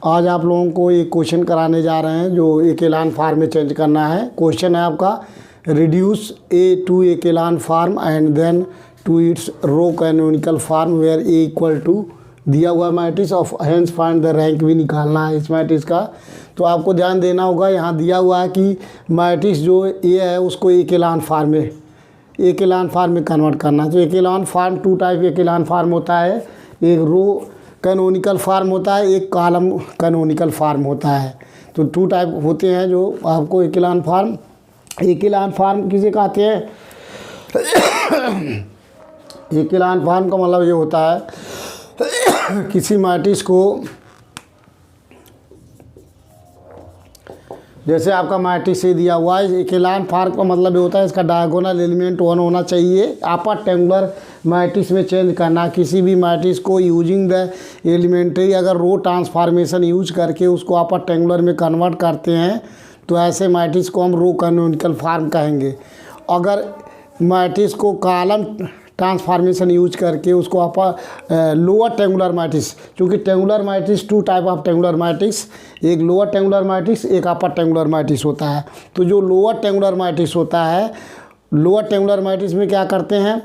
आज आप लोगों को एक क्वेश्चन कराने जा रहे हैं जो एकेलान फार्म में चेंज करना है। क्वेश्चन है आपका reduce A to echelon form and then to its row canonical form where A equal to दिया हुआ matrix of hence find the rank भी निकालना है इस मैट्रिक्स का। तो आपको ध्यान देना होगा, यहाँ दिया हुआ है कि मैट्रिक्स जो ए है उसको एकेलान फार्म में कन्वर्ट करना है। तो एकेलान फार्म टू टाइप एकेलान फार्म होता है, एक रो कैनोनिकल फार्म होता है, एक कॉलम कैनोनिकल फार्म होता है। तो टू टाइप होते हैं जो आपको एकेलान फार्म किसे कहते हैं? एकेलान फार्म का मतलब ये होता है किसी मैट्रिक्स को, जैसे आपका मैट्रिक्स ये दिया हुआ है, एकेलान फार्म का मतलब ये होता है इसका डायगोनल एलिमेंट 1 होना चाहिए। अपर ट्रायंगुलर मैट्रिक्स में चेंज करना किसी भी मैट्रिक्स को यूजिंग द एलिमेंट्री, अगर रो ट्रांसफॉर्मेशन यूज करके उसको अपर ट्रायंगुलर में कन्वर्ट करते हैं तो ऐसे मैट्रिक्स को हम रो कैनोनिकल फार्म कहेंगे। अगर मैट्रिक्स को कॉलम ट्रांसफॉर्मेशन यूज करके उसको अपर लोअर ट्रायंगुलर मैट्रिक्स, क्योंकि triangular matrix two type of triangular matrix, एक लोअर ट्रायंगुलर मैट्रिक्स एक अपर ट्रायंगुलर मैट्रिक्स होता है। तो जो लोअर ट्रायंगुलर मैट्रिक्स होता है, लोअर ट्रायंगुलर मैट्रिक्स में क्या करते हैं,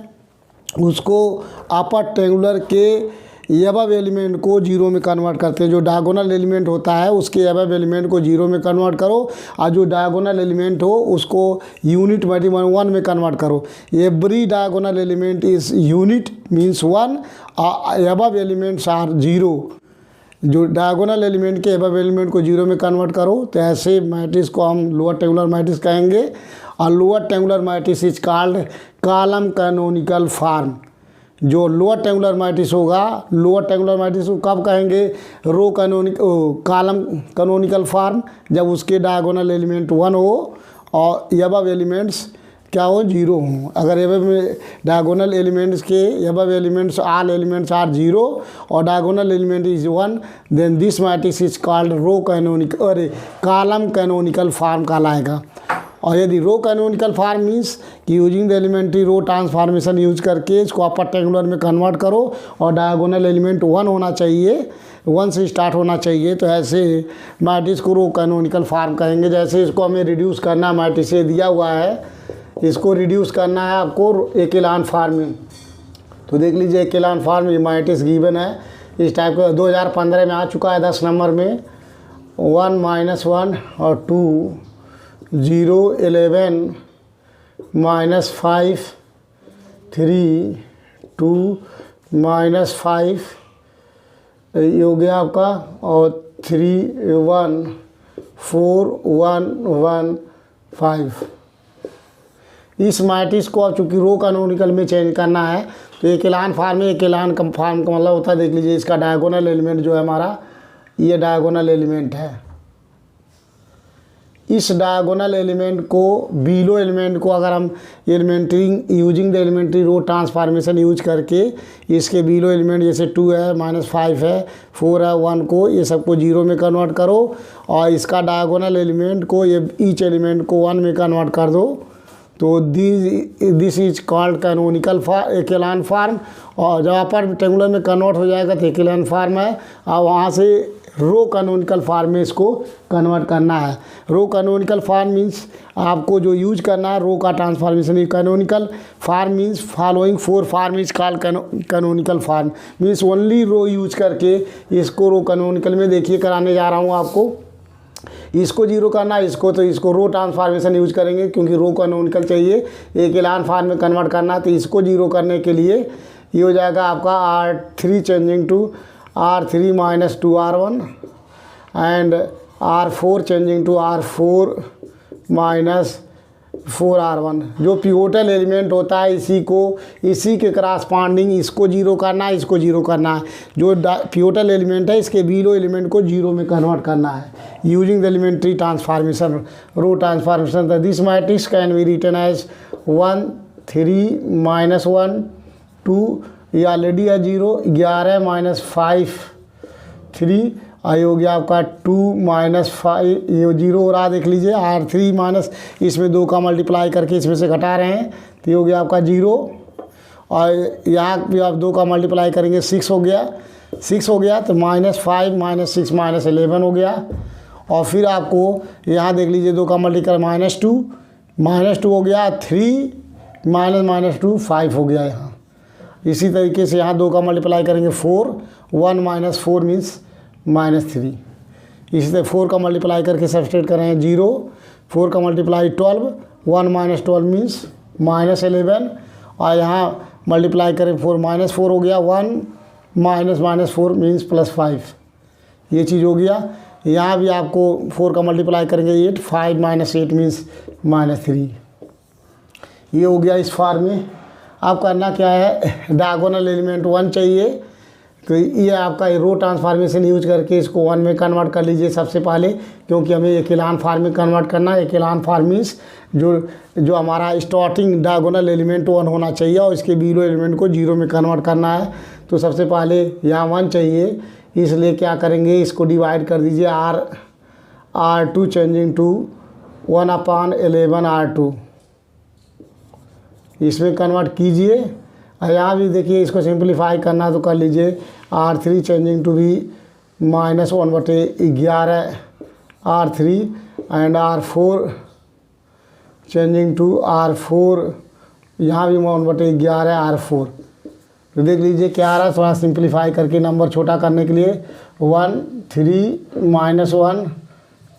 उसको अपर ट्रायंगुलर के एबव एलिमेंट को जीरो में कन्वर्ट करते हैं। जो डायगोनल एलिमेंट होता है उसके एबव एलिमेंट को जीरो में कन्वर्ट करो और जो डायगोनल एलिमेंट हो उसको यूनिट मैट्रिक्स 1 में कन्वर्ट करो। Every diagonal element is unit means 1, above elements are 0। जो डायगोनल एलिमेंट के एबव एलिमेंट को जीरो में कन्वर्ट करो तो ऐसे मैट्रिक्स को हम लोअर ट्रायंगुलर मैट्रिक्स कहेंगे। और lower triangular matrix is called column canonical farm. जो लोअर ट्रायंगुलर मैट्रिक्स होगा, लोअर ट्रायंगुलर मैट्रिक्स को कब कहेंगे? रो कॉलम कैनोनिकल फार्म, जब उसके डायगोनल एलिमेंट 1 हो और एबव एलिमेंट्स क्या हो? 0 हो। अगर एबव डायगोनल एलिमेंट्स के above elements all elements are 0 और diagonal element is 1, then this matrix is called row canonical, अरे कॉलम कैनोनिकल फार्म कहलाएगा। और यदि रो कैनोनिकल फार्म मीन्स कि using the elementary row transformation use करके इसको upper triangular में कन्वर्ट करो और डायगोनल एलिमेंट 1 होना चाहिए, 1 से स्टार्ट होना चाहिए, तो ऐसे मैट्रिक्स को रो कैनोनिकल फार्म कहेंगे। जैसे इसको हमें रिड्यूस करना, मैट्रिक्स से दिया हुआ है, इसको रिड्यूस करना है आपको एकेलान फार्म में। तो देख लीजिए एकेलान फार्म, ये मैट्रिक्स गिवन है इस टाइप का, 2015 में आ चुका है 10 नंबर में। 1 -1 और 2 0 11 -5 3 2 -5 ये हो गया आपका, और 3 1 4 1 1 5। इस मैट्रिक्स को अब चूँकि रो कैनोनिकल में चेंज करना है तो एकेलान फार्म में, एकेलान फार्म का मतलब होता है, देख लीजिए इसका डायगोनल एलिमेंट जो है हमारा, ये डायगोनल एलिमेंट है। इस डायगोनल एलिमेंट को, बिलो एलिमेंट को अगर हम elementary using the elementary row transformation use करके इसके बिलो एलिमेंट जैसे 2 है, -5 है, 4 है, 1 को, ये सबको 0 में कन्वर्ट करो और इसका डायगोनल एलिमेंट को, ये ईच एलिमेंट को 1 में कन्वर्ट कर दो, तो this is called canonical echelon form. और जब अपर ट्रायंगुलर में कन्वर्ट हो जाएगा तो एकेलान फार्म है, और वहाँ से रो कैनोनिकल फार्म में इसको कन्वर्ट करना है। रो कैनोनिकल फार्म मीन्स आपको जो यूज करना है रो का transformation. Canonical form means following 4 form is called canonical form, means only row use करके इसको रो कैनोनिकल में, देखिए कराने जा रहा हूँ आपको। इसको 0 करना है, इसको तो इसको रो ट्रांसफॉर्मेशन यूज करेंगे क्योंकि रो कैनोनिकल चाहिए, एकेलान फार्म में कन्वर्ट करना है। तो इसको 0 करने के लिए ये हो जाएगा आपका R3 changing to R3 - 2R1 and R4 changing to R4 - 4R1। जो पिवोटल एलिमेंट होता है इसी के करस्पॉन्डिंग इसको 0 करना है, इसको 0 करना है। जो पिवोटल एलिमेंट है इसके बिलो एलिमेंट को 0 में कन्वर्ट करना है using the elementary transformation, row transformation. This matrix can be written as 1 3 -1 2, ये ऑलरेडी है 0, 11 -5 3, आई हो गया आपका 2 -5, ये 0 हो रहा है, देख लीजिए R3 माइनस, इसमें 2 का मल्टीप्लाई करके इसमें से घटा रहे हैं तो ये हो गया आपका 0, और यहाँ भी आप 2 का मल्टीप्लाई करेंगे 6 हो गया, 6 हो गया, तो -5 -6 -11 हो गया। और फिर आपको यहाँ देख लीजिए 2 का मल्टीप्लाई -2 हो गया, 3 -2 5 हो गया यहाँ। इसी तरीके से यहाँ 2 का मल्टीप्लाई करेंगे 4, 1 - 4 मीन्स -3। इसी तरह 4 का मल्टीप्लाई करके सब्सट्रैक्ट करें 0, 4 का मल्टीप्लाई 12, 1 - 12 मीन्स -11। और यहाँ मल्टीप्लाई करें 4 -4 हो गया, 1 -4 मीन्स +5। ये चीज़ हो गया। यहाँ भी आपको 4 का मल्टीप्लाई करेंगे 8, 5 - 8 मीन्स -3। ये हो गया इस फॉर्म में। अब करना क्या है, डायगोनल एलिमेंट 1 चाहिए, तो ये आपका रो ट्रांसफॉर्मेशन यूज करके इसको 1 में कन्वर्ट कर लीजिए सबसे पहले, क्योंकि हमें एकेलान फॉर्म में कन्वर्ट करना है। एकेलान फॉर्म मीन्स जो हमारा स्टार्टिंग डायगोनल एलिमेंट 1 होना चाहिए और इसके बिलो एलिमेंट को 0 में कन्वर्ट करना है। तो सबसे पहले यहाँ 1 चाहिए, इसलिए क्या करेंगे, इसको डिवाइड कर दीजिए R2 चेंजिंग टू 1/11 R2, इसमें कन्वर्ट कीजिए। यहाँ भी देखिए इसको सिंप्लीफाई करना तो कर लीजिए, R3 चेंजिंग टू भी -1/11 R3 and R4 changing to R4, यहाँ भी 1/11 R4। तो देख लीजिए क्या आ रहा है, थोड़ा सिंप्लीफाई करके नंबर छोटा करने के लिए 1 3 -1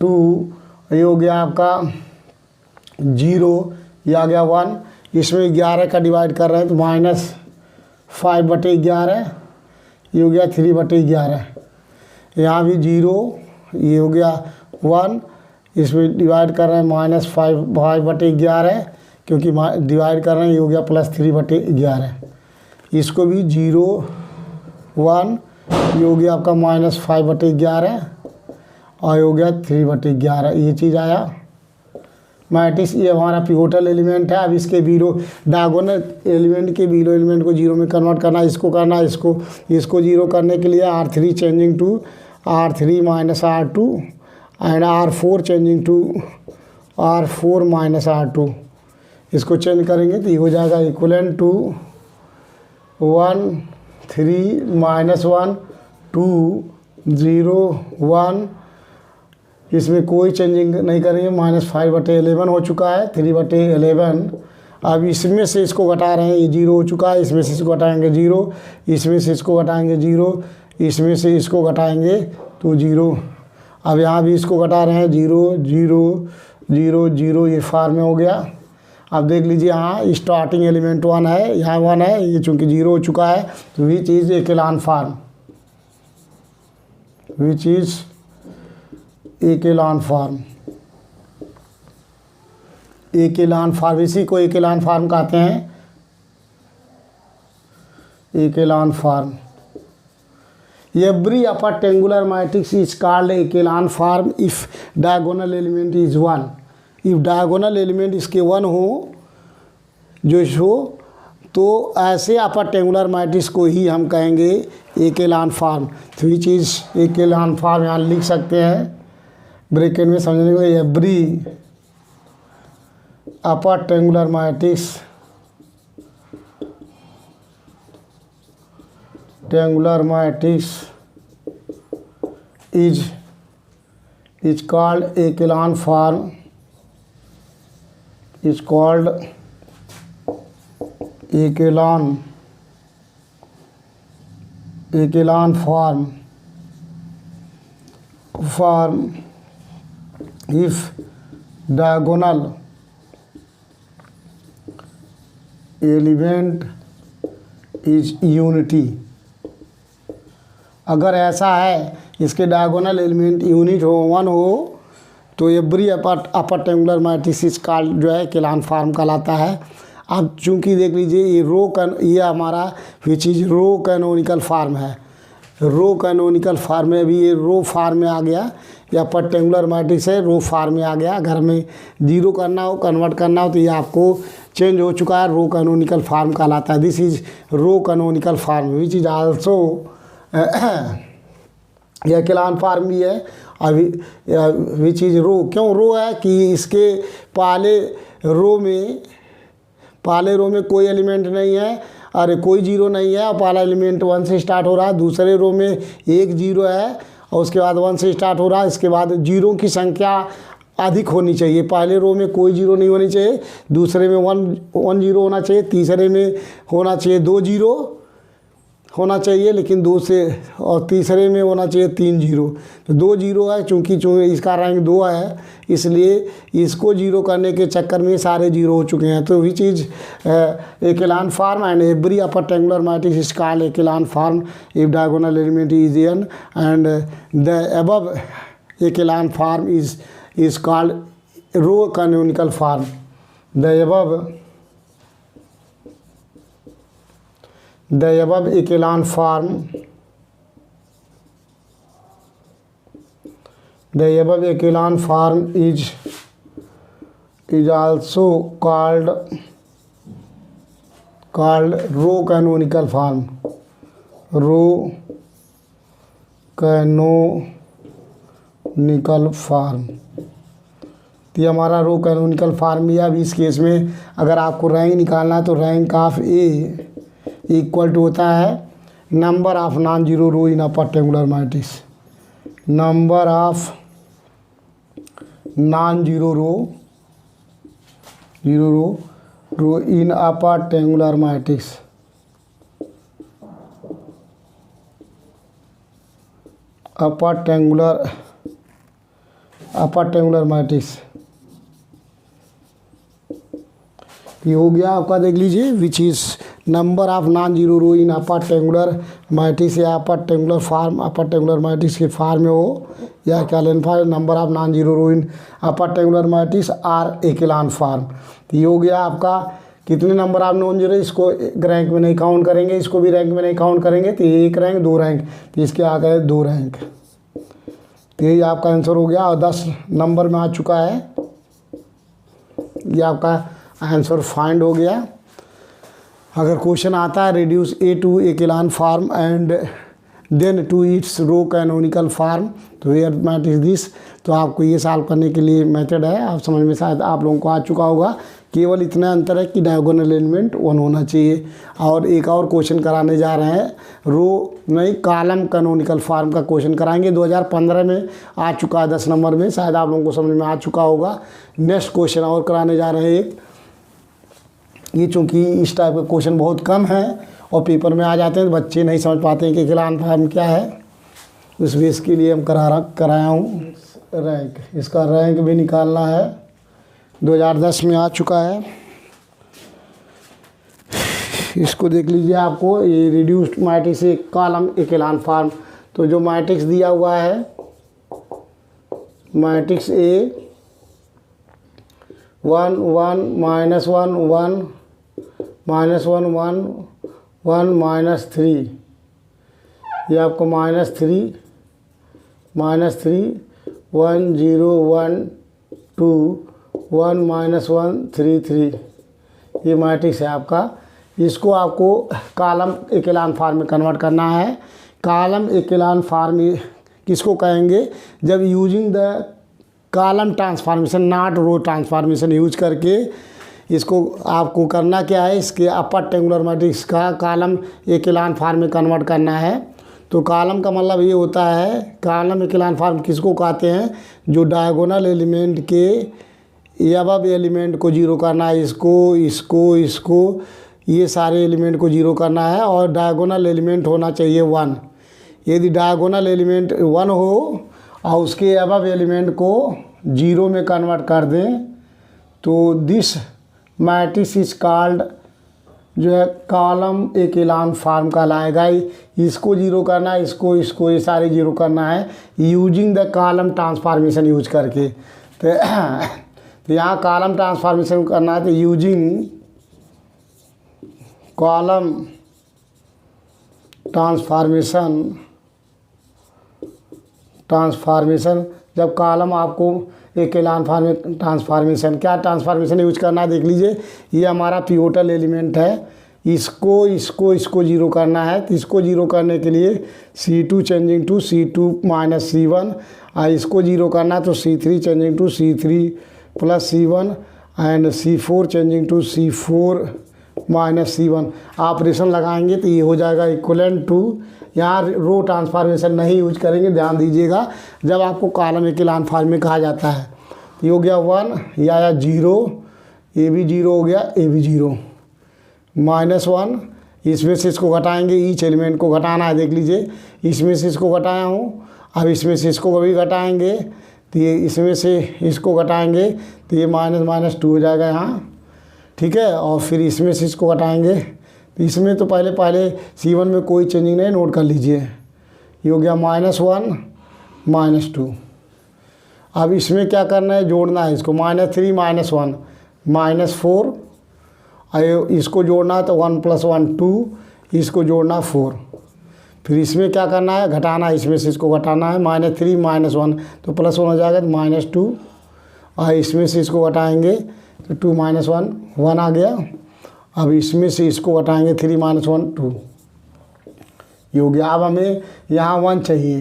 2, ये हो गया आपका 0, ये आ गया 1। इसमें 11 का डिवाइड कर रहे हैं तो -5/11, ये हो गया 3/11। यहाँ भी 0, ये हो गया 1, इसमें डिवाइड कर रहे हैं -5/11, क्योंकि डिवाइड कर रहे हैं, ये हो गया +3/11। इसको भी 0 1, ये हो गया आपका -5/11 और ये हो गया 3/11। ये चीज़ आया मैट्रिक्स। ये हमारा पिवोटल एलिमेंट है। अब इसके बिलो डायगोनल एलिमेंट के बिलो एलिमेंट को 0 में कन्वर्ट करना, इसको करना, इसको 0 करने के लिए R3 changing to R3 - R2 and R4 changing to R4 - R2, इसको चेंज करेंगे तो ये हो जाएगा इक्वलेंट टू 1 3 -1 2 0 1। इसमें कोई चेंजिंग नहीं करेंगे, -5/11 हो चुका है, 3/11। अब इसमें से इसको घटा रहे हैं, ये 0 हो चुका है, इसमें से इसको घटाएंगे 0, इसमें से इसको घटाएंगे 0, इसमें से इसको घटाएंगे तो 0। अब यहाँ भी इसको घटा रहे हैं 0 0 0 0, ये फॉर्म में हो गया। अब देख लीजिए यहाँ स्टार्टिंग एलिमेंट 1 है, यहाँ 1 है, ये चूँकि 0 हो चुका है, तो which is echelon form, which is echelon form. Echelon form, इसी को एकेलान फॉर्म कहते हैं, echelon form. Every upper triangular matrix is called echelon form if diagonal element is 1। If diagonal element इसके 1 हो, जो हो, तो ऐसे अपर ट्रायंगुलर मैट्रिक्स को ही हम कहेंगे एकेलान फॉर्म। तो ये चीज़ एकेलान फॉर्म यहाँ लिख सकते हैं ब्रैकेट में समझने के लिए। Every upper triangular matrix is called echelon form, is called echelon form if diagonal element is unity। अगर ऐसा है इसके डायगोनल एलिमेंट यूनिट हो, 1 हो, तो every upper triangular matrix called जो है एकेलान फॉर्म कहलाता है। अब चूंकि देख लीजिए ये हमारा which is row canonical form है, रो कैनोनिकल फॉर्म में भी ये रो फॉर्म में आ गया, या अपर ट्रायंगुलर मैट्रिक्स है, रो फॉर्म में आ गया। अगर हमें 0 करना हो, कन्वर्ट करना हो, तो ये आपको चेंज हो चुका है, रो कैनोनिकल फॉर्म कहलाता है। This is row canonical form which is also यह एकेलान फॉर्म भी है। अभी विच इज रो, क्यों रो है कि इसके पहले रो में कोई एलिमेंट नहीं है अरे कोई जीरो नहीं है, पहला एलिमेंट 1 से स्टार्ट हो रहा है, दूसरे रो में एक जीरो है और उसके बाद 1 से स्टार्ट हो रहा है। इसके बाद जीरो की संख्या अधिक होनी चाहिए, पहले रो में कोई जीरो नहीं होनी चाहिए, दूसरे में वन जीरो होना चाहिए, तीसरे में होना चाहिए 2 जीरो होना चाहिए, लेकिन 2 से, और तीसरे में होना चाहिए 3 जीरो। तो 2 जीरो है, चूँकि इसका रैंक 2 है, इसलिए इसको जीरो करने के चक्कर में सारे जीरो हो चुके हैं। तो which is echelon form and every upper triangular matrix is called echelon form if diagonal element is n and the above echelon form is called row canonical form. The above echelon form is also called row canonical form. Row canonical form, तो ये हमारा रो canonical farm है। अब इस case में अगर आपको rank निकालना है तो rank of A equal to होता है number of non zero row in upper triangular matrix. Number of non zero row in upper triangular matrix. Upper triangular matrix ये हो गया आपका, देख लीजिए, which is number of non zero row in upper triangular matrix या upper triangular form, upper triangular matrix के form में हो या echelon form, number of non zero row in upper triangular matrix are echelon form. तो ये हो गया आपका कितने नंबर ऑफ नॉन जीरो, इसको रैंक में नहीं काउंट करेंगे, इसको भी रैंक में नहीं काउंट करेंगे, तो एक रैंक 2 रैंक, तो इसके आ गए 2 रैंक। तो यही आपका आंसर हो गया और 10 नंबर में आ चुका है, ये आपका आंसर फाइंड हो गया। अगर क्वेश्चन आता है reduce A to echelon form and then to its row canonical form, तो वेयर मैट्रिक्स दिस, तो आपको ये सॉल्व करने के लिए मेथड है, आप समझ में शायद आप लोगों को आ चुका होगा। केवल इतना अंतर है कि डायगोनल एलिमेंट 1 होना चाहिए। और एक और क्वेश्चन कराने जा रहे हैं, रो नहीं कॉलम कैनोनिकल फॉर्म का क्वेश्चन कराएंगे, 2015 में आ चुका है 10 नंबर में, शायद आप लोगों को समझ में आ चुका होगा। नेक्स्ट क्वेश्चन और कराने जा रहे हैं एक, ये चूँकि इस टाइप के क्वेश्चन बहुत कम है और पेपर में आ जाते हैं, तो बच्चे नहीं समझ पाते हैं कि echelon फॉर्म क्या है, उस बेस के लिए हम कराया हूँ रैंक। इसका रैंक भी निकालना है, 2010 में आ चुका है। इसको देख लीजिए, आपको ये reduced matrix column echelon form, तो जो मैट्रिक्स दिया हुआ है मैट्रिक्स ए 1 1 -1 1 -1 1 1 -3, ये आपको -3 1 0 1 2 1 -1 3 3, ये मैट्रिक्स है आपका। इसको आपको कॉलम echelon फॉर्म में कन्वर्ट करना है। कॉलम echelon फॉर्म किसको कहेंगे, जब using the column transformation not row transformation use करके इसको आपको करना क्या है, इसके अपर ट्रायंगुलर मैट्रिक्स का कॉलम echelon फॉर्म में कन्वर्ट करना है। तो कॉलम का मतलब ये होता है, कॉलम echelon फॉर्म किसको कहते हैं, जो डायगोनल एलिमेंट के अबव एलिमेंट को जीरो करना है, इसको ये सारे एलिमेंट को जीरो करना है, और डायगोनल एलिमेंट होना चाहिए 1। यदि डायगोनल एलिमेंट 1 हो और उसके अबव एलिमेंट को जीरो में कन्वर्ट कर दें, तो दिस मैट्रिक्स इज कॉल्ड, जो है कॉलम echelon फॉर्म कहलाएगा। इसको जीरो करना है, इसको ये सारे जीरो करना है using the column transformation use करके। तो यहाँ कॉलम ट्रांसफॉर्मेशन करना है, तो यूजिंग कॉलम ट्रांसफॉर्मेशन जब कॉलम आपको echelon फॉर्म में ट्रांसफॉर्मेशन यूज करना है, देख लीजिए, ये हमारा पिवोटल एलिमेंट है, इसको जीरो करना है। तो इसको जीरो करने के लिए C2 changing to C2 - C1, और इसको जीरो करना है तो C3 changing to C3 + C1 and C4 changing to C4 minus C1। Operation लगाएंगे तो ये हो जाएगा इक्वलेंट टू, यहाँ रो ट्रांसफॉर्मेशन नहीं यूज करेंगे, ध्यान दीजिएगा जब आपको कॉलम एकेलान फॉर्म में कहा जाता है। ये हो गया 1, या 0, ये भी 0 हो गया, ये भी 0, -1, इसमें से इसको घटाएंगे, ईच एलिमेंट को घटाना है, देख लीजिए इसमें से इसको घटाया हूँ, अब इसमें से इसको भी घटाएंगे तो ये इसमें से इसको घटाएंगे तो ये -2 हो जाएगा यहाँ, ठीक है। और फिर इसमें से इसको घटाएंगे तो इसमें तो पहले C1 में कोई चेंजिंग नहीं, नोट कर लीजिए। ये हो गया -1 -2। अब इसमें क्या करना है, जोड़ना है इसको, -3 -1 -4, इसको जोड़ना है तो 1 + 1 2, इसको जोड़ना 4। फिर इसमें क्या करना है, घटाना है, इसमें से इसको घटाना है, -3 -1 तो +1 हो जाएगा तो -2, और इसमें से इसको घटाएंगे तो 2 -1 1 आ गया। अब इसमें से इसको घटाएंगे 3 -1 2, ये हो गया। अब हमें यहाँ 1 चाहिए,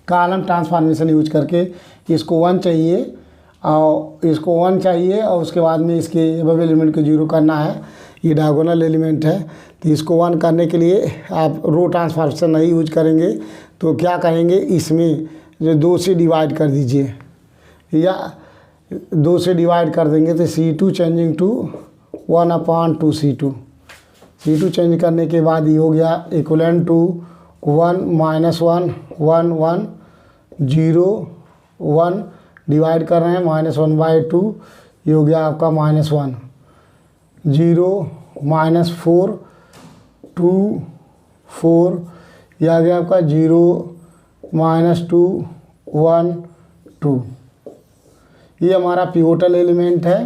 कॉलम ट्रांसफॉर्मेशन यूज करके इसको 1 चाहिए, और इसको 1 चाहिए, और उसके बाद में इसके अब एलिमेंट को 0 करना है। ये डायगोनल एलिमेंट है तो इसको 1 करने के लिए आप रो ट्रांसफॉर्मेशन नहीं यूज करेंगे, तो क्या करेंगे, इसमें जो 2 से डिवाइड कर दीजिए, या 2 से डिवाइड कर देंगे तो C2 changing to 1/2 C2 change करने के बाद ये हो गया इक्वलेंट टू 1 -1 1 1 0 1, डिवाइड कर रहे हैं -1/2, ये हो गया आपका -1 0 -4 2 4, यह आ गया आपका 0 -2 1 2। ये हमारा पिवोटल एलिमेंट है।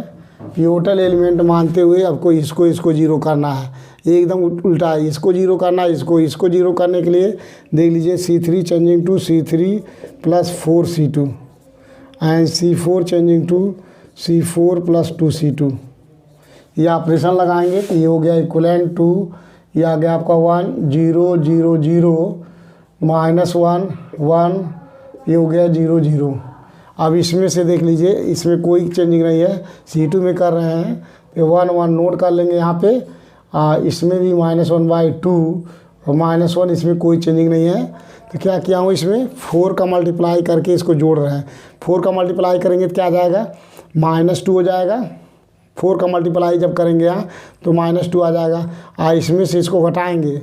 पिवोटल एलिमेंट मानते हुए आपको इसको 0 करना है, एकदम उल्टा है, इसको 0 करना है, इसको 0 करने के लिए देख लीजिए C3 changing to C3 + 4 C2 and C4 changing to C4 + 2 C2। ये ऑपरेशन लगाएंगे तो ये हो गया इक्वलेंट टू, ये आ गया आपका 1 0 0 0 -1 1, ये हो गया 0 0। अब इसमें से देख लीजिए इसमें कोई चेंजिंग नहीं है, C2 में कर रहे हैं तो 1 1 नोट कर लेंगे यहाँ पे, इसमें भी -1/2 और -1, इसमें कोई चेंजिंग नहीं है। तो क्या किया हूँ, इसमें 4 का मल्टीप्लाई करके इसको जोड़ रहे हैं। 4 का मल्टीप्लाई करेंगे तो क्या आ जाएगा, -2 हो जाएगा। 4 का मल्टीप्लाई जब करेंगे यहाँ तो -2 आ जाएगा। इसमें से इसको घटाएंगे,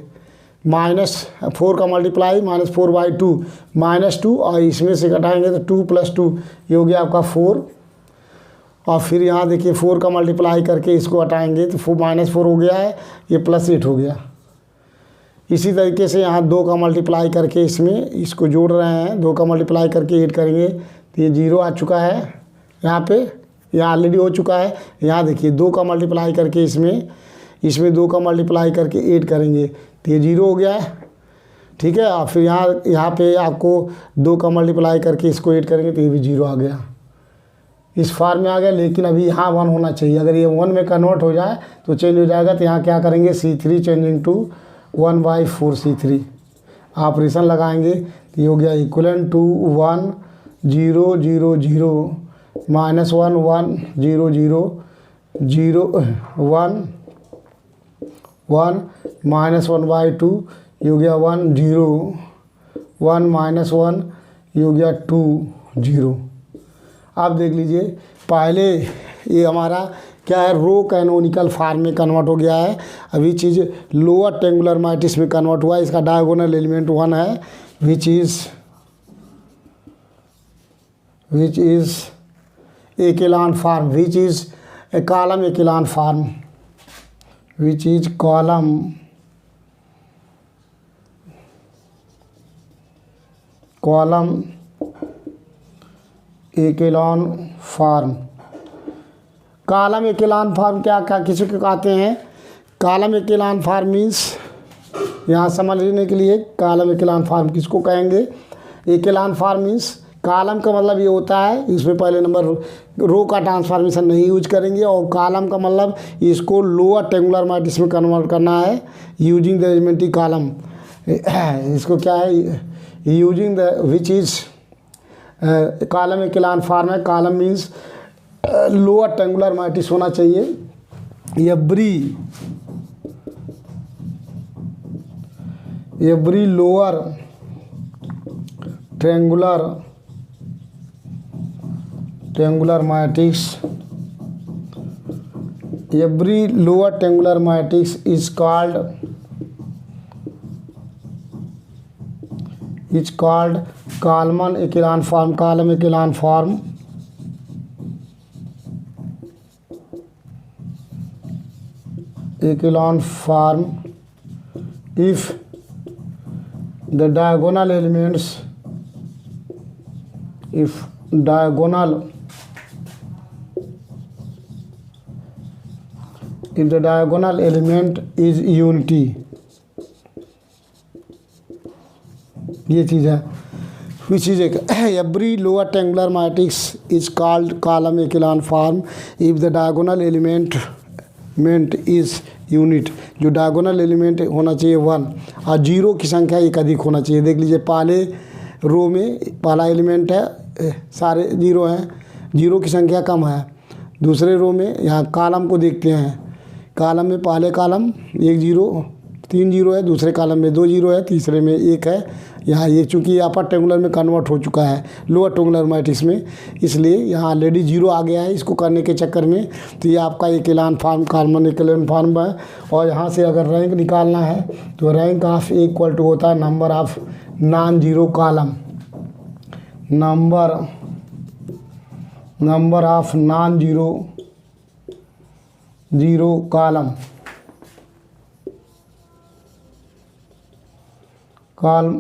-4 का मल्टीप्लाई -4/2 -2, और इसमें से घटाएंगे तो 2 + 2, ये हो गया आपका 4। और फिर यहाँ देखिए 4 का मल्टीप्लाई करके इसको हटाएंगे तो -4 हो गया है, ये +8 हो गया। इसी तरीके से यहाँ 2 का मल्टीप्लाई करके इसमें इसको जोड़ रहे हैं, 2 का मल्टीप्लाई करके 8 करेंगे तो ये 0 आ चुका है यहाँ पे, यहाँ ऑलरेडी हो चुका है। यहाँ देखिए 2 का मल्टीप्लाई करके इसमें 2 का मल्टीप्लाई करके 8 करेंगे तो ये 0 हो गया है, ठीक है। और फिर यहाँ पे आपको 2 का मल्टीप्लाई करके इसको 8 करेंगे तो ये भी 0 आ गया, इस फॉर्म में आ गया। लेकिन अभी यहाँ 1 होना चाहिए, अगर ये 1 में कन्वर्ट हो जाए तो चेंज हो जाएगा। तो यहाँ क्या करेंगे, C3 changing to 1/4 C3 operation लगाएंगे तो ये हो गया इक्वलेंट टू 1 0 0 0 -1 1 0 0 0 1 1 -1/2, ये हो गया 1 0 1 -1, ये हो गया 2 0। आप देख लीजिए पहले ये हमारा क्या है, रो कैनोनिकल फॉर्म में कन्वर्ट हो गया है। अभी चीज़ लोअर टेंगुलर मैट्रिक्स में कन्वर्ट हुआ है। इसका डायगोनल एलिमेंट 1 है, which is echelon form, which is a column echelon form, which is column echelon form. Column echelon form क्या किसी को कहते हैं, कॉलम एकेलान फॉर्म मीन्स, यहाँ समझने के लिए कॉलम एकेलान फॉर्म किसको कहेंगे। एकेलान फॉर्म मीन्स कॉलम का मतलब ये होता है, इसमें पहले नंबर रो का ट्रांसफॉर्मेशन नहीं यूज करेंगे, और कॉलम का मतलब इसको लोअर टेंगुलर मैट्रिक्स में कन्वर्ट करना है यूजिंग द एलिमेंट्री कॉलम। इसको क्या है, using the which is column echelon form है। Column means lower triangular matrix होना चाहिए। Every every lower triangular matrix, every lower triangular matrix is called column echelon form, column echelon form, echelon form if the diagonal elements, if diagonal element is unity, ये चीज़ है। which is every lower triangular matrix is called column echelon form if the diagonal element is unit, जो diagonal element होना चाहिए 1 और 0 की संख्या एक अधिक होना चाहिए। देख लीजिए पहले रो में पहला एलिमेंट है, सारे 0 हैं, 0 की संख्या कम है। दूसरे रो में यहाँ कॉलम को देखते हैं, कॉलम में पहले कॉलम 3 0 है, दूसरे कॉलम में 2 0 है, तीसरे में 1 है। यहाँ ये चूँकि अपर ट्रेंगुलर में कन्वर्ट हो चुका है लोअर ट्रेंगुलर मैट्रिक्स में, इसलिए यहाँ ऑलरेडी 0 आ गया है। इसको करने के चक्कर में तो ये आपका इक्विलान फॉर्म, कॉलमन इक्विलान फॉर्म है। और यहाँ से अगर रैंक निकालना है तो रैंक ऑफ इक्वल टू होता है number of non zero column, number of non zero column,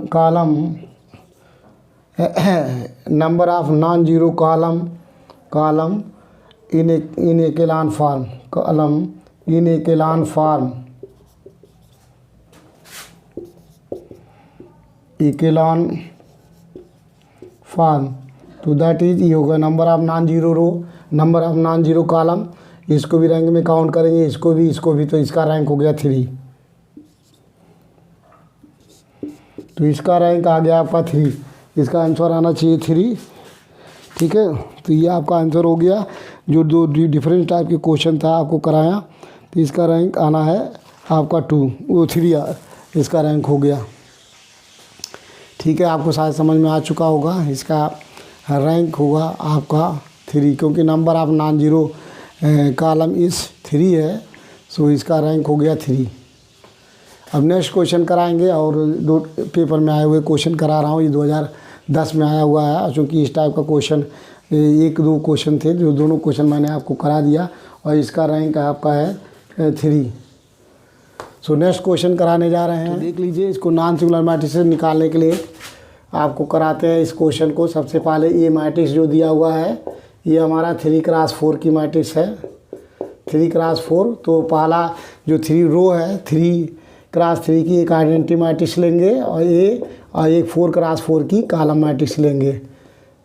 column number of non zero column in echelon form, column in echelon form, echelon form. तो दैट इज ये होगा number of non zero row, number of non zero column. इसको भी rank में count करेंगे, इसको भी, तो इसका रैंक हो गया 3। तो इसका रैंक आ गया आपका 3, इसका आंसर आना चाहिए 3। ठीक है, तो ये आपका आंसर हो गया। जो 2 डिफरेंट टाइप के क्वेश्चन था आपको कराया, तो इसका रैंक आना है आपका 3, इसका रैंक हो गया। ठीक है, आपको शायद समझ में आ चुका होगा। इसका रैंक होगा आपका 3, क्योंकि number of non zero column इस 3 है, सो इसका रैंक हो गया 3। अब नेक्स्ट क्वेश्चन कराएंगे, और 2 पेपर में आए हुए क्वेश्चन करा रहा हूँ। ये 2010 में आया हुआ है, क्योंकि इस टाइप का क्वेश्चन 1-2 क्वेश्चन थे, जो दोनों क्वेश्चन मैंने आपको करा दिया, और इसका रैंक आपका है 3। सो नेक्स्ट क्वेश्चन कराने जा रहे हैं। तो देख लीजिए, इसको नॉन सिंगुलर मैट्रिक्स से निकालने के लिए आपको कराते हैं इस क्वेश्चन को। सबसे पहले ये मैट्रिक्स जो दिया हुआ है, ये हमारा 3x4 की मैट्रिक्स है, 3x4। तो पहला जो 3 रो है, 3x3 की एक आइडेंटिटी मैट्रिक्स लेंगे, और एक 4x4 की कॉलम मैट्रिक्स लेंगे।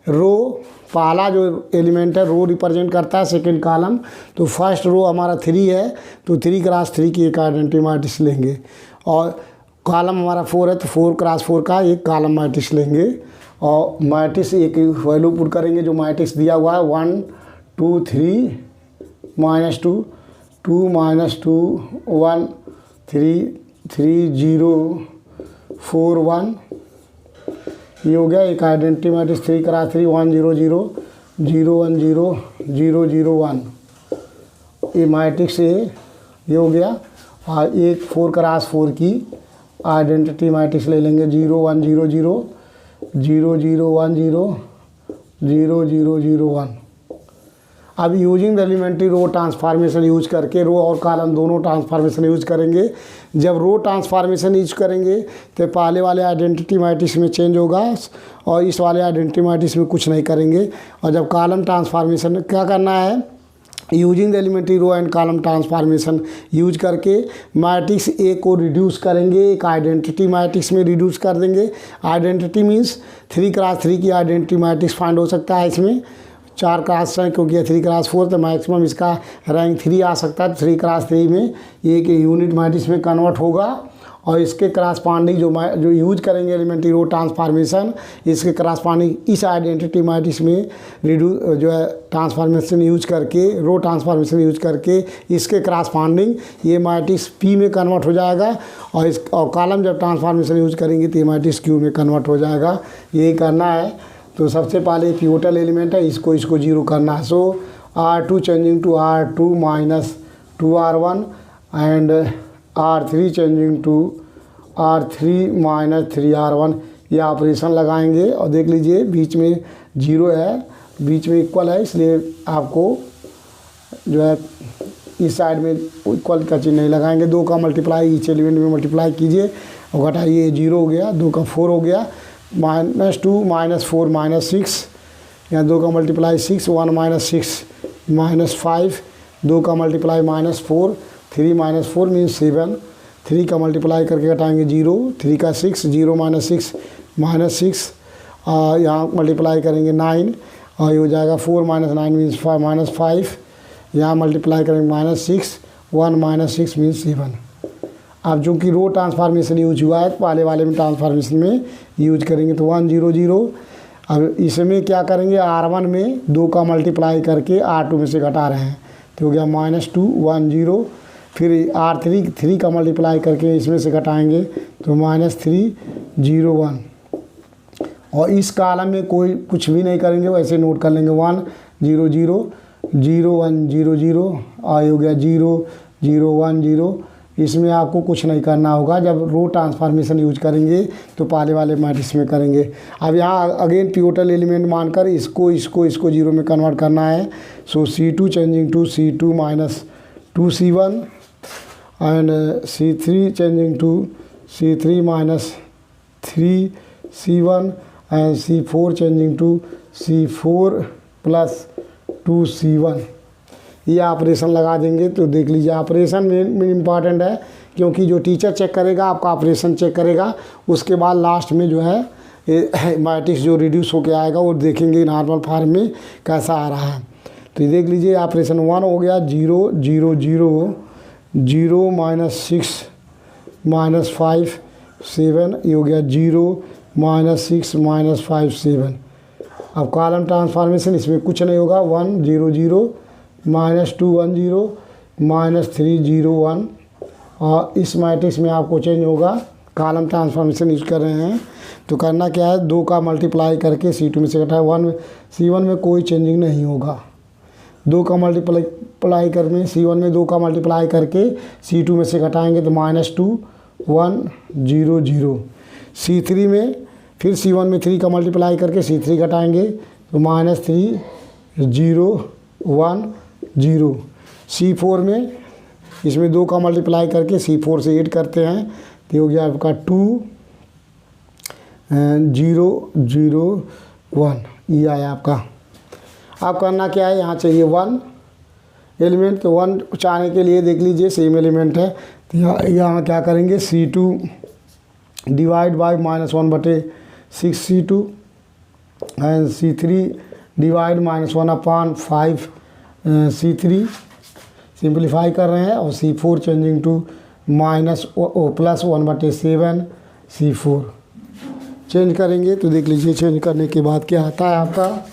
रो पहला जो एलिमेंट है रो रिप्रेजेंट करता है सेकंड कॉलम, तो फर्स्ट रो हमारा 3 है, तो 3x3 की एक आइडेंटिटी मैट्रिक्स लेंगे। और कॉलम हमारा 4 है, तो 4x4 का एक कॉलम मैट्रिक्स लेंगे। और मैट्रिक्स एक वैल्यू पुट करेंगे जो मैट्रिक्स दिया हुआ है, 1 2 3 -2 2 -2 1 3 3 0 4 1। ये हो गया एक आइडेंटिटी मैट्रिक्स 3x3 1 0 0 0 1 0 0 0 1। ये मैट्रिक्स ये हो गया। और एक 4x4 की आइडेंटिटी मैट्रिक्स ले लेंगे, 0 1 0 0 0 0 1 0 0 0 0 1। अब using the elementary row transformation use करके, रो और कॉलम दोनों ट्रांसफॉर्मेशन यूज करेंगे। जब रो ट्रांसफॉर्मेशन यूज करेंगे तो पहले वाले आइडेंटिटी मैट्रिक्स में चेंज होगा, और इस वाले आइडेंटिटी मैट्रिक्स में कुछ नहीं करेंगे। और जब कॉलम ट्रांसफॉर्मेशन क्या करना है, using the elementary row and column transformation use करके मैट्रिक्स ए को रिड्यूस करेंगे, एक आइडेंटिटी मैट्रिक्स में रिड्यूस कर देंगे। आइडेंटिटी मीन्स 3x3 की आइडेंटिटी मैट्रिक्स फाइंड हो सकता है इसमें, 4x, क्योंकि 3x4 तो मैक्सिमम इसका रैंक 3 आ सकता है। 3x3 में एक यूनिट मैट्रिक्स में कन्वर्ट होगा, और इसके क्रॉसपॉन्डिंग जो यूज करेंगे एलिमेंट्री रो ट्रांसफॉर्मेशन, इसके क्रॉसपॉन्डिंग इस आइडेंटिटी मैट्रिक्स में जो है ट्रांसफॉर्मेशन यूज करके, रो ट्रांसफॉर्मेशन यूज करके इसके क्रॉसपॉन्डिंग ये मैट्रिक्स पी में कन्वर्ट हो जाएगा और कॉलम जब ट्रांसफॉर्मेशन यूज करेंगे तो ये मैट्रिक्स क्यू में कन्वर्ट हो जाएगा। यही करना है। तो सबसे पहले पिवोटल एलिमेंट है, इसको जीरो करना है। So R2 changing to R2 minus 2R1 and R3 changing to R3 minus 3R1, ये ऑपरेशन लगाएंगे और देख लीजिए बीच में जीरो है, बीच में इक्वल है, इसलिए आपको जो है इस साइड में इक्वल का चिन्ह नहीं लगाएंगे। 2 का मल्टीप्लाई ईच एलिमेंट में मल्टीप्लाई कीजिए और घटाइए, 0 हो गया, 2 का 4 हो गया, -2 -4 -6, यहाँ 2 का मल्टीप्लाई 6, 1 -6 -5, 2 का मल्टीप्लाई -4, 3 -4 मीन्स 7, 3 का मल्टीप्लाई करके घटाएंगे 0, 3 का 6, 0 -6 -6, यहाँ मल्टीप्लाई करेंगे 9 और ये हो जाएगा 4 -9 मीन्स -5, यहाँ मल्टीप्लाई करेंगे -6, 1 -6 मीन्स 7। अब जो कि रो ट्रांसफॉर्मेशन यूज हुआ है पहले वाले में ट्रांसफॉर्मेशन में यूज करेंगे तो 1 0 0। अब इसमें क्या करेंगे, R1 में 2 का मल्टीप्लाई करके R2 में से घटा रहे हैं तो हो गया -2 1 0। फिर R3 3 का मल्टीप्लाई करके इसमें से घटाएंगे तो -3 0 1। और इस कॉलम में कोई कुछ भी नहीं करेंगे, वैसे नोट कर लेंगे 1 0 0 0 1 0 0 और हो गया 0 0 1 0। इसमें आपको कुछ नहीं करना होगा, जब रो ट्रांसफॉर्मेशन यूज करेंगे तो पहले वाले मैट्रिक्स में करेंगे। अब यहाँ अगेन पिवोटल एलिमेंट मानकर इसको जीरो में कन्वर्ट करना है। So C2 changing to C2 minus 2C1 and C3 changing to C3 minus 3C1 and C4 changing to C4 plus 2C1। ये ऑपरेशन लगा देंगे तो देख लीजिए ऑपरेशन में इम्पॉर्टेंट है, क्योंकि जो टीचर चेक करेगा आपका ऑपरेशन चेक करेगा, उसके बाद लास्ट में जो है मैट्रिक्स जो रिड्यूस होके आएगा वो देखेंगे नॉर्मल फॉर्म में कैसा आ रहा है। तो ये देख लीजिए ऑपरेशन 1 हो गया 0 0 0 0 -6 -5 7, ये हो गया 0 -6 -5 7। अब कॉलम ट्रांसफॉर्मेशन इसमें कुछ नहीं होगा, 1 0 0 -2 1 0 -3 0 1। और इस मैट्रिक्स में आपको चेंज होगा, कॉलम ट्रांसफॉर्मेशन यूज कर रहे हैं तो करना क्या है, 2 का मल्टीप्लाई करके C2 में से घटाए 1 में, C1 में कोई चेंजिंग नहीं होगा। 2 का मल्टीप्लाई करके C1 में 2 का मल्टीप्लाई करके C2 में से घटाएंगे तो -2 1 0 0। C3 में फिर C1 में 3 का मल्टीप्लाई करके C3 घटाएंगे तो -3 0 1 0। C4 में इसमें 2 का मल्टीप्लाई करके C4 से 8 करते हैं तो हो गया आपका 2 0 0 1, ये आया आपका। अब करना क्या है, यहाँ चाहिए 1 एलिमेंट, तो 1 चाहने के लिए देख लीजिए सेम एलिमेंट है तो यहाँ क्या करेंगे, C2 divide by -1/6 C2 and C3 divide -1/5 C3 simplify कर रहे हैं और C4 changing to +1/7 C4 change करेंगे तो देख लीजिए चेंज करने के बाद क्या आता है आपका,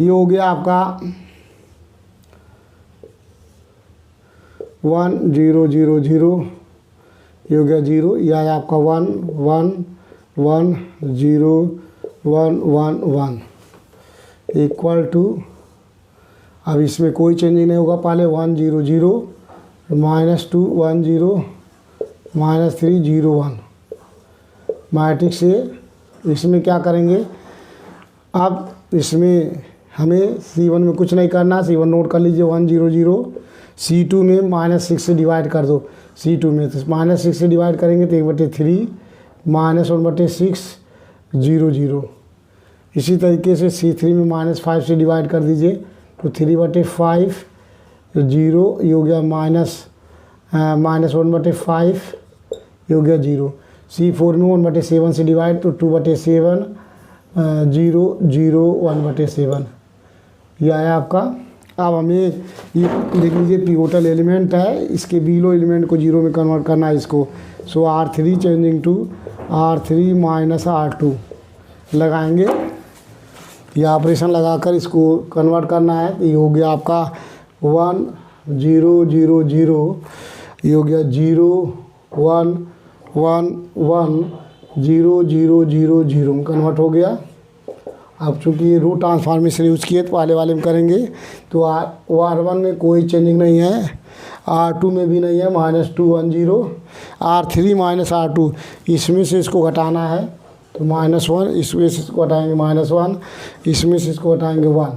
ये हो गया आपका 1 0 0 0, ये हो गया 0, ये आया आपका 1 1 1 0 1 1 1 इक्वल टू, अब इसमें कोई चेंजिंग नहीं होगा, पहले 1 0 0 -2 1 0 -3 0 1 मैट्रिक्स से। इसमें क्या करेंगे, अब इसमें हमें C1 में कुछ नहीं करना, C1 नोट कर लीजिए 1 0 0। C2 में -6 से डिवाइड कर दो, C2 में तो -6 से डिवाइड करेंगे तो 1/3 -1/6 0 0। इसी तरीके से C3 में -5 से डिवाइड कर दीजिए तो 3/5 0, ये हो गया -1/5, ये हो गया 0। C4 में 1/7 से डिवाइड तो 2/7 0 0 1/7, ये आया आपका अब हमें ये देख लीजिए पिवोटल एलिमेंट है, इसके बिलो एलिमेंट को जीरो में कन्वर्ट करना है इसको। सो R3 changing to R3 minus R2 लगाएंगे, ये ऑपरेशन लगाकर इसको कन्वर्ट करना है। तो ये हो गया आपका 1 0 0 0, ये हो गया 0 1 1 1 0 0 0 0 में कन्वर्ट हो गया। अब चूँकि ये रूट ट्रांसफॉर्मेशन यूज़ किए तो पहले वाले में करेंगे तो R1 में कोई चेंजिंग नहीं है, R2 में भी नहीं है, -2 1 0, R3 माइनस R2 इसमें से इसको घटाना है तो -1, इसमें से इसको हटाएंगे -1, इसमें से इसको हटाएंगे 1,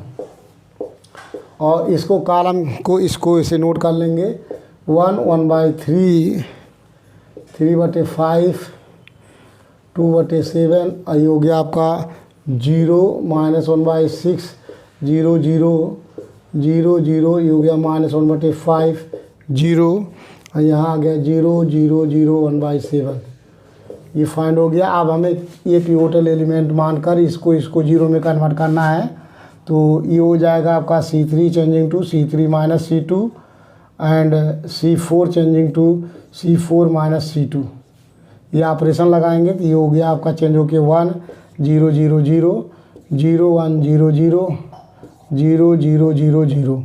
और इसको कॉलम को इसको इसे नोट कर लेंगे 1 1/3 3/5 2/7, ये हो गया आपका 0 -1/6 0 0 0 0, ये हो गया -1/5 0, और यहाँ आ गया 0 0 0 1/7, ये फाइंड हो गया। अब हमें ये पिवोटल एलिमेंट मानकर इसको जीरो में कन्वर्ट करना है। तो ये हो जाएगा आपका C3 changing to C3 minus C2 and C4 changing to C4 minus C2, ये ऑपरेशन लगाएंगे तो ये हो गया आपका चेंज हो के 1 0 0 0 0 1 0 0 0 0 0 0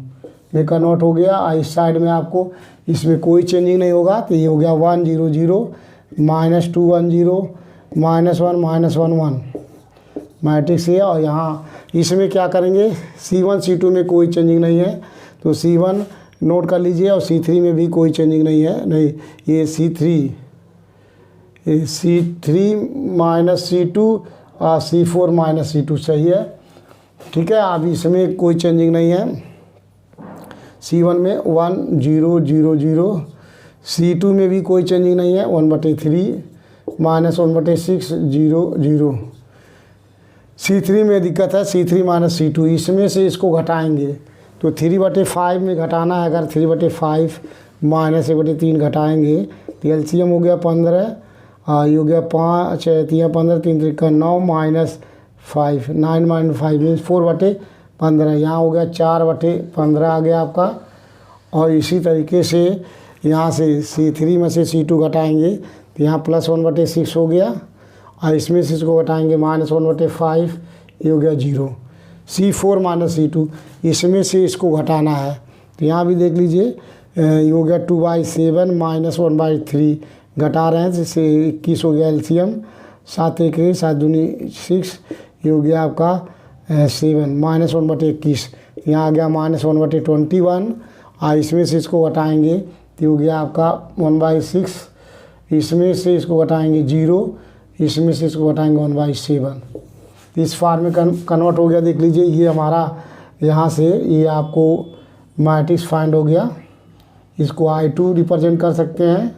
ये कन्वर्ट हो गया। इस साइड में आपको इसमें कोई चेंजिंग नहीं होगा तो ये हो गया 1 0 0 -2 1 0 -1 -1 1 मैट्रिक्स है। और यहाँ इसमें क्या करेंगे C1 C2 में कोई चेंजिंग नहीं है तो C1 नोट कर लीजिए, और C3 में भी कोई चेंजिंग नहीं है, नहीं ये C3 माइनस C2 और C4 माइनस C2 सही है, ठीक है। अब इसमें कोई चेंजिंग नहीं है, C1 में 1 0 0 0, C2 में भी कोई चेंजिंग नहीं है 1/3 -1/6 0 0, C3 में दिक्कत है C3 माइनस C2, इसमें से इसको घटाएंगे तो 3/5 में घटाना है। अगर 3/5 माइनस 1/3 घटाएंगे तो LCM हो गया 15, ये हो गया 5 3 15 3 3 9 -5 9 -5 मीन्स 4/15, यहाँ हो गया 4/15 आ गया आपका। और इसी तरीके से यहाँ से C3 में से C2 घटाएंगे तो यहाँ +1/6 हो गया, और इसमें से इसको घटाएंगे -1/5, ये हो गया 0। C4 माइनस C2 इसमें से इसको घटाना है तो यहाँ भी देख लीजिए, ये हो गया 2/7 -1/3 घटा रहे हैं जिससे 21 हो गया LCM, 7 1 7 दूनी 6, ये हो गया आपका 7 -1/21, यहाँ आ गया -1/21, और इसमें से इसको घटाएंगे तो हो गया आपका 1/6, इसमें से इसको घटाएंगे 0, इसमें से इसको घटाएंगे 1/7, इस फार्म में कन्वर्ट हो गया। देख लीजिए ये हमारा यहाँ से ये आपको मैट्रिक्स फाइंड हो गया, इसको I2 रिप्रेजेंट कर सकते हैं,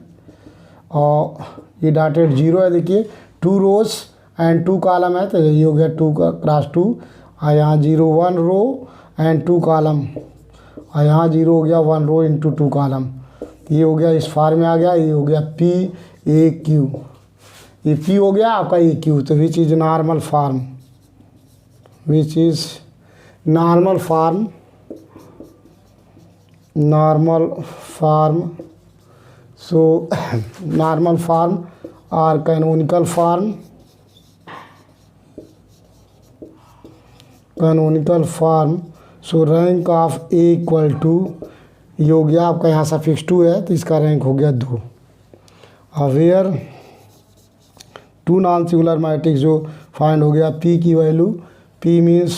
और ये डॉटेड 0 है, देखिए 2 रोज एंड 2 कॉलम है तो ये हो गया 2 क्रॉस 2, और यहाँ 0 1 रो एंड 2 कॉलम, और यहाँ 0 हो गया 1 रो इंटू 2 कॉलम, ये हो गया इस फार्म में आ गया, ये हो गया PAQ, ये P हो गया आपका AQ, तो which is normal form, which is normal form so normal form or canonical form so rank of A equal to, ये हो गया आपका यहाँ सफिक्स 2 है तो इसका रैंक हो गया 2। वेयर 2 नॉन सिंगुलर मैट्रिक्स जो फाइंड हो गया, P की वैल्यू P मीन्स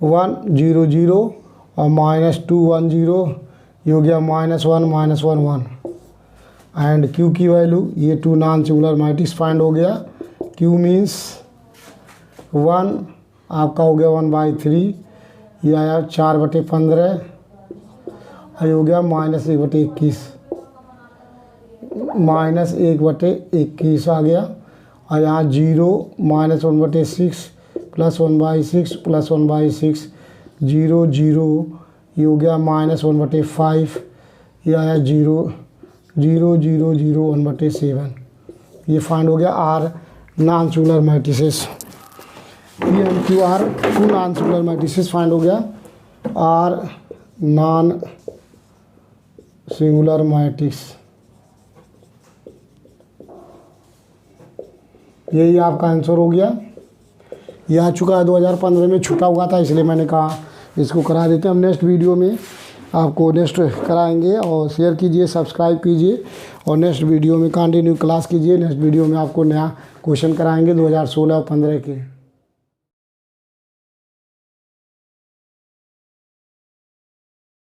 1 0 0 और -2 1 0, ये हो गया -1 -1 1, एंड Q की वैल्यू ये 2 नॉन सिंगुलर मैट्रिक्स फाइंड हो गया, Q मीन्स 1 आपका हो गया 1/3, ये आया 4/15, ये हो गया -1/21 -1/21 आ गया, और यहाँ 0 -1/6 +1/6 +1/6 0 0, ये हो गया -1/5, ये आया 0 0 0 0 1/7, ये फाइंड हो गया R non singular matrices, PMQR 2 non singular matrices find हो गया। R non singular matrix. यही आपका आंसर हो गया। यह आ चुका है, 2015 में छूटा हुआ था, इसलिए मैंने कहा इसको करा देते हैं। हम नेक्स्ट वीडियो में आपको नेक्स्ट कराएंगे, और शेयर कीजिए, सब्सक्राइब कीजिए, और नेक्स्ट वीडियो में कंटिन्यू क्लास कीजिए। नेक्स्ट वीडियो में आपको नया क्वेश्चन कराएंगे 2016 और 15 के।